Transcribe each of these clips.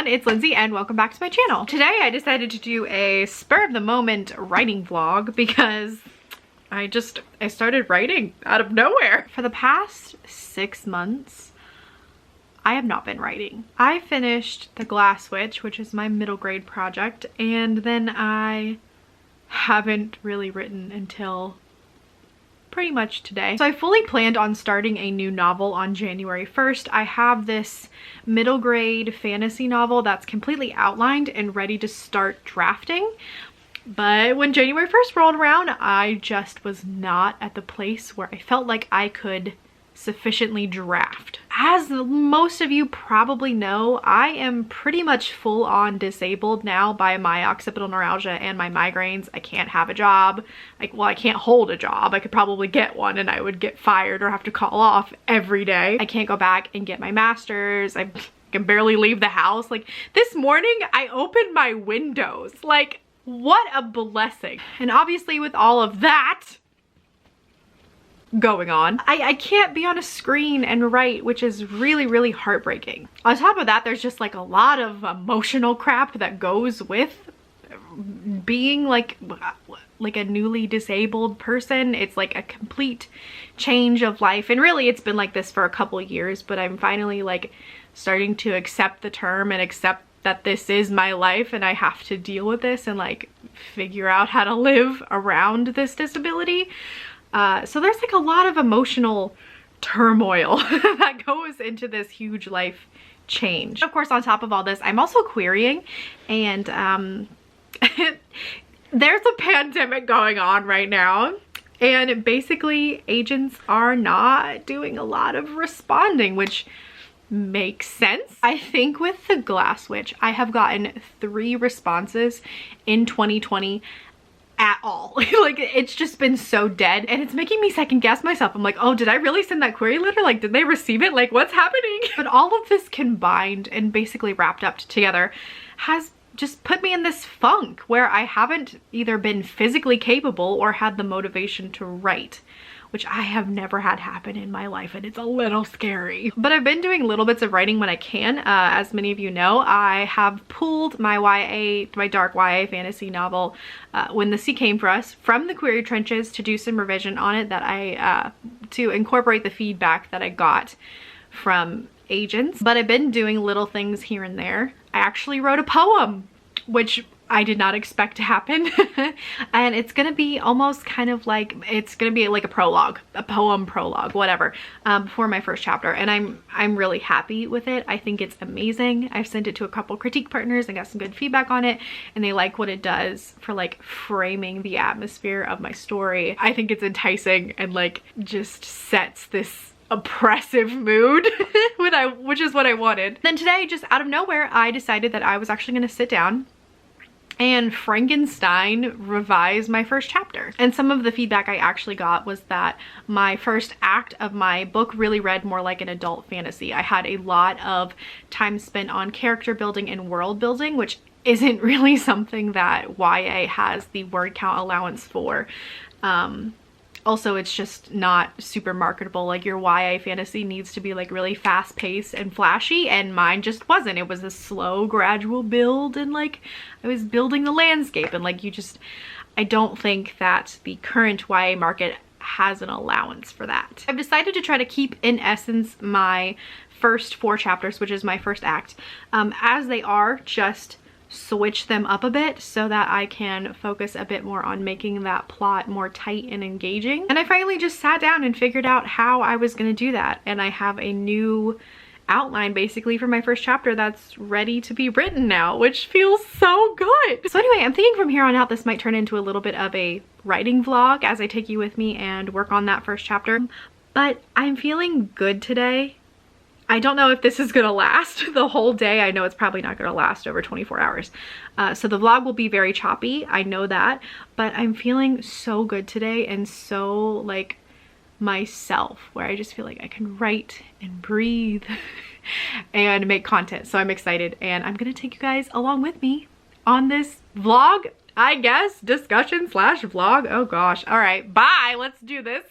everyone, it's Lindsay and welcome back to my channel. Today I decided to do a spur of the moment writing vlog because I started writing out of nowhere. For the past 6 months, I have not been writing. I finished The Glass Witch, which is my middle grade project, and then I haven't really written until pretty much today. So I fully planned on starting a new novel on January 1st. I have this middle grade fantasy novel that's completely outlined and ready to start drafting. But when January 1st rolled around, I just was not at the place where I felt like I could sufficiently draft. As most of you probably know, I am pretty much full on disabled now by my occipital neuralgia and my migraines. I can't have a job. I can't hold a job. I could probably get one and I would get fired or have to call off every day. I can't go back and get my master's. I can barely leave the house. Like this morning, I opened my windows. Like, what a blessing. And obviously with all of that going on, I can't be on a screen and write, which is really, really heartbreaking. On top of that, there's just like a lot of emotional crap that goes with being like a newly disabled person. It's like a complete change of life, and really it's been like this for a couple years, but I'm finally like starting to accept the term and accept that this is my life and I have to deal with this and like figure out how to live around this disability. So there's like a lot of emotional turmoil that goes into this huge life change. Of course, on top of all this, I'm also querying, and there's a pandemic going on right now. And basically agents are not doing a lot of responding, which makes sense. I think with The Glass Witch, I have gotten 3 responses in 2020 at all. Like it's just been so dead, and it's making me second guess myself. I'm like, oh, did I really send that query letter? Like, did they receive it? Like, what's happening? But all of this combined and basically wrapped up together has just put me in this funk where I haven't either been physically capable or had the motivation to write, which I have never had happen in my life, and it's a little scary. But I've been doing little bits of writing when I can. As many of you know, I have pulled my dark YA fantasy novel, When the Sea Came for Us, from the query trenches to do some revision on it that to incorporate the feedback that I got from agents. But I've been doing little things here and there. I actually wrote a poem, which I did not expect to happen. And it's gonna be almost kind of like, it's gonna be like a prologue, a poem prologue, whatever, before my first chapter. And I'm really happy with it. I think it's amazing. I've sent it to a couple critique partners and got some good feedback on it, and they like what it does for like framing the atmosphere of my story. I think it's enticing and like just sets this oppressive mood, which is what I wanted. Then today, just out of nowhere, I decided that I was actually gonna sit down and Frankenstein revise my first chapter. And some of the feedback I actually got was that my first act of my book really read more like an adult fantasy. I had a lot of time spent on character building and world building, which isn't really something that YA has the word count allowance for. Also, it's just not super marketable. Like your YA fantasy needs to be like really fast paced and flashy, and mine just wasn't. It was a slow, gradual build, and like I was building the landscape, and like I don't think that the current YA market has an allowance for that. I've decided to try to keep, in essence, my first 4 chapters, which is my first act, as they are, just switch them up a bit so that I can focus a bit more on making that plot more tight and engaging. And I finally just sat down and figured out how I was going to do that, and I have a new outline basically for my first chapter that's ready to be written now, which feels so good. So anyway, I'm thinking from here on out this might turn into a little bit of a writing vlog as I take you with me and work on that first chapter. But I'm feeling good today. I don't know if this is gonna last the whole day. I know it's probably not gonna last over 24 hours. So the vlog will be very choppy, I know that, but I'm feeling so good today and so like myself, where I just feel like I can write and breathe and make content. So I'm excited, and I'm gonna take you guys along with me on this vlog, I guess, discussion slash vlog. Oh gosh. All right, bye, let's do this.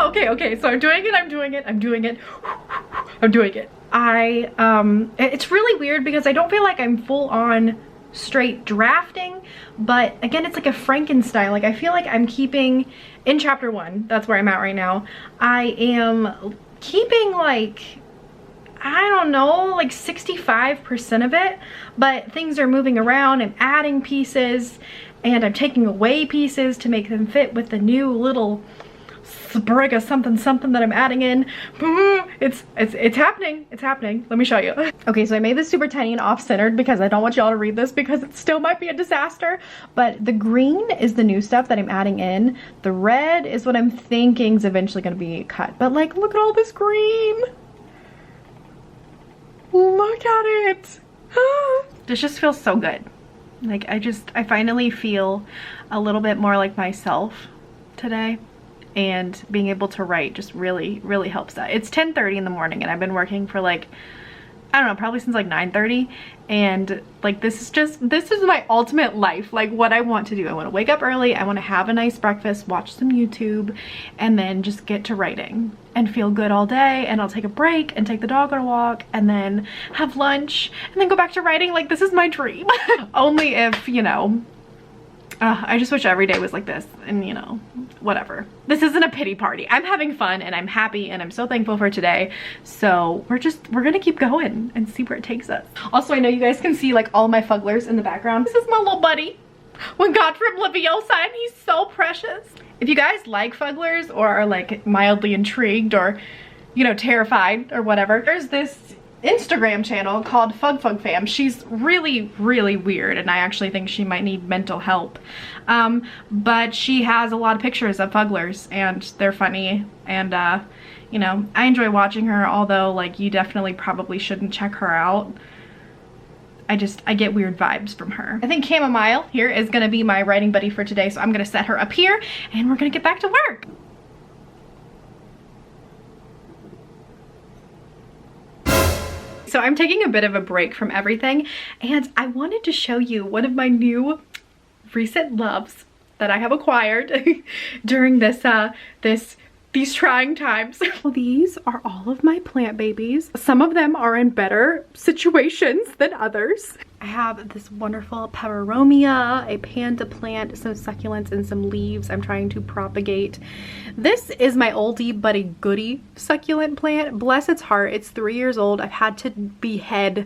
Okay, so I'm doing it. It's really weird because I don't feel like I'm full on straight drafting, but again, it's like a Frankenstein. Like I feel like I'm keeping, in chapter 1, that's where I'm at right now, I am keeping like, I don't know, like 65% of it, but things are moving around. I'm adding pieces and I'm taking away pieces to make them fit with the new little sprig of something that I'm adding in. It's happening. It's happening. Let me show you. Okay, so I made this super tiny and off-centered because I don't want y'all to read this because it still might be a disaster. But the green is the new stuff that I'm adding in. The red is what I'm thinking is eventually going to be cut. But like, look at all this green. Look at it. This just feels so good. Like I finally feel a little bit more like myself today. And being able to write just really helps that. It's 10:30 in the morning and I've been working for like, I don't know, probably since like 9:30, and like this is my ultimate life, like what I want to do. I want to wake up early, I want to have a nice breakfast, watch some YouTube, and then just get to writing and feel good all day, and I'll take a break and take the dog on a walk and then have lunch and then go back to writing. Like this is my dream. Only if, you know, I just wish every day was like this, and you know, whatever. This isn't a pity party. I'm having fun and I'm happy and I'm so thankful for today. So we're gonna keep going and see where it takes us. Also, I know you guys can see like all my fugglers in the background. This is my little buddy. When God from Leviosa, and he's so precious. If you guys like fugglers or are like mildly intrigued or, you know, terrified or whatever, there's this Instagram channel called Fug Fam. She's really weird and I actually think she might need mental help, but she has a lot of pictures of fugglers and they're funny, and you know, I enjoy watching her, although like you definitely probably shouldn't check her out. I get weird vibes from her. I think Chamomile here is gonna be my writing buddy for today, so I'm gonna set her up here and we're gonna get back to work. So I'm taking a bit of a break from everything and I wanted to show you one of my new recent loves that I have acquired during this these trying times. Well, these are all of my plant babies. Some of them are in better situations than others. I have this wonderful peperomia, a panda plant, some succulents, and some leaves I'm trying to propagate. This is my oldie but a goodie succulent plant. Bless its heart, it's 3 years old. I've had to behead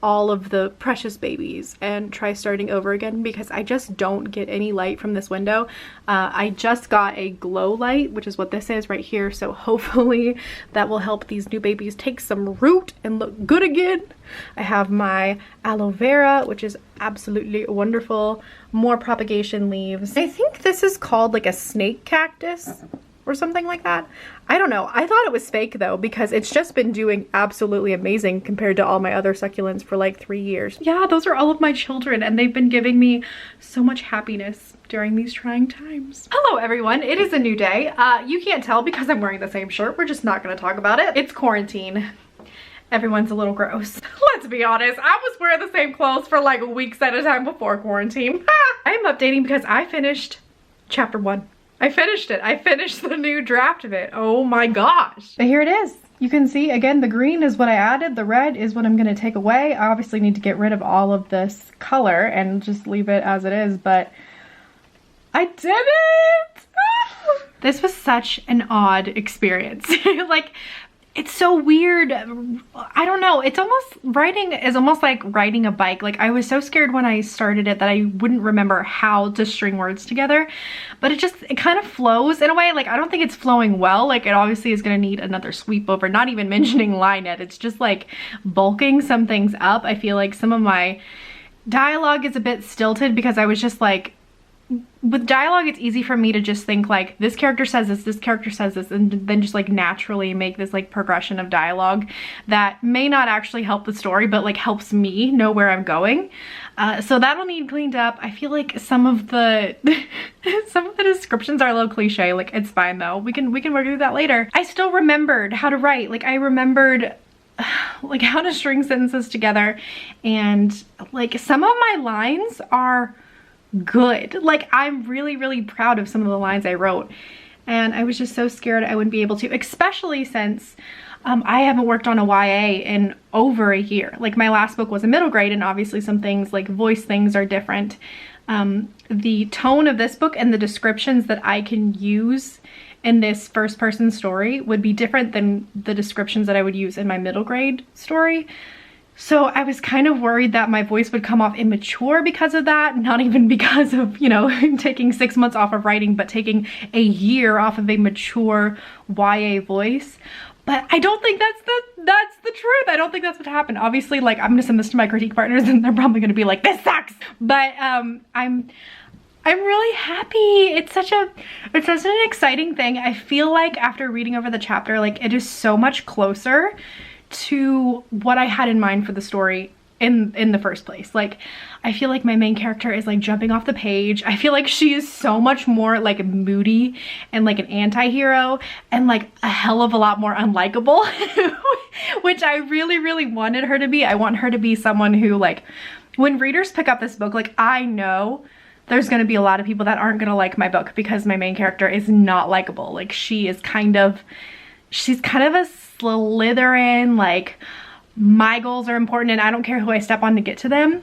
all of the precious babies and try starting over again because I just don't get any light from this window. I just got a glow light, which is what this is right here, so hopefully that will help these new babies take some root and look good again. I have my aloe vera, which is absolutely wonderful. More propagation leaves. I think this is called like a snake cactus or something like that. I don't know. I thought it was fake though because it's just been doing absolutely amazing compared to all my other succulents for like 3 years. Yeah, those are all of my children and they've been giving me so much happiness during these trying times. Hello everyone, it is a new day. You can't tell because I'm wearing the same shirt. We're just not gonna talk about it. It's quarantine. Everyone's a little gross. Let's be honest, I was wearing the same clothes for like weeks at a time before quarantine. I'm updating because I finished chapter 1. I finished it. I finished the new draft of it. Oh my gosh. But here it is. You can see again, the green is what I added. The red is what I'm going to take away. I obviously need to get rid of all of this color and just leave it as it is, but I did it. This was such an odd experience. Like, it's so weird. I don't know. It's almost, writing is almost like riding a bike. Like I was so scared when I started it that I wouldn't remember how to string words together, but it kind of flows in a way. Like I don't think it's flowing well. Like it obviously is going to need another sweep over, not even mentioning line edit. It's just like bulking some things up. I feel like some of my dialogue is a bit stilted because I was just like, with dialogue, it's easy for me to just think like this character says this character says this, and then just like naturally make this like progression of dialogue that may not actually help the story, but like helps me know where I'm going. So that'll need cleaned up. I feel like some of the descriptions are a little cliche. Like it's fine though. We can work through that later. I still remembered how to write. Like I remembered like how to string sentences together, and like some of my lines are good. Like I'm really proud of some of the lines I wrote, and I was just so scared I wouldn't be able to, especially since I haven't worked on a YA in over a year. Like, my last book was a middle grade, and obviously some things like voice things are different. The tone of this book and the descriptions that I can use in this first person story would be different than the descriptions that I would use in my middle grade story. So I was kind of worried that my voice would come off immature because of that, not even because of, you know, taking 6 months off of writing, but taking a year off of a mature YA voice. But I don't think that's the truth. I don't think that's what happened. Obviously, like, I'm gonna send this to my critique partners and they're probably gonna be like, this sucks. But I'm really happy. It's such an exciting thing. I feel like after reading over the chapter, like, it is so much closer to what I had in mind for the story in the first place. Like, I feel like my main character is like jumping off the page. I feel like she is so much more like moody and like an anti-hero and like a hell of a lot more unlikable, which I really wanted her to be. I want her to be someone who, like, when readers pick up this book, like, I know there's gonna be a lot of people that aren't gonna like my book because my main character is not likable. Like, she's kind of a Slytherin, like, my goals are important and I don't care who I step on to get to them,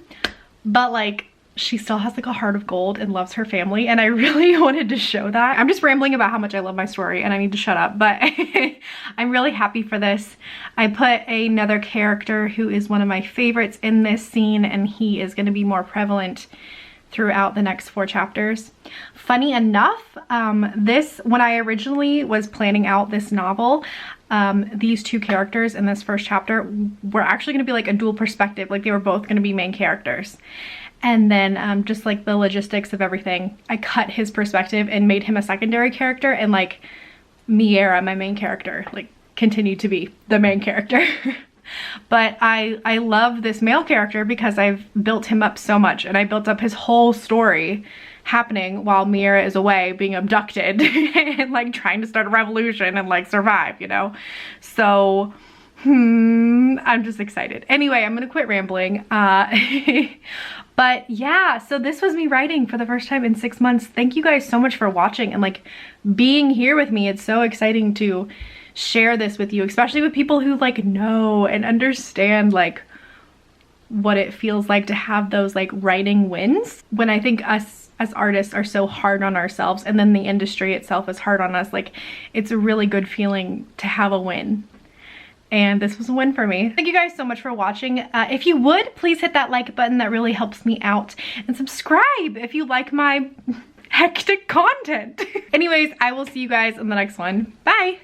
but like, she still has like a heart of gold and loves her family, and I really wanted to show that. I'm just rambling about how much I love my story and I need to shut up, but I'm really happy for this. I put another character who is one of my favorites in this scene, and he is going to be more prevalent throughout the next 4 chapters. Funny enough, when I originally was planning out this novel, these 2 characters in this first chapter were actually going to be like a dual perspective. Like, they were both going to be main characters. And then just like the logistics of everything, I cut his perspective and made him a secondary character, and like Miera, my main character, like continued to be the main character. But I love this male character because I've built him up so much, and I built up his whole story happening while Miera is away being abducted and like trying to start a revolution and like survive, you know? So I'm just excited. Anyway, I'm gonna quit rambling. But yeah, so this was me writing for the first time in 6 months. Thank you guys so much for watching and like being here with me. It's so exciting to share this with you, especially with people who like know and understand like what it feels like to have those like writing wins. When I think us as artists are so hard on ourselves, and then the industry itself is hard on us, like, it's a really good feeling to have a win. And this was a win for me. Thank you guys so much for watching. If you would, please hit that like button. That really helps me out. And subscribe if you like my hectic content. Anyways, I will see you guys in the next one. Bye.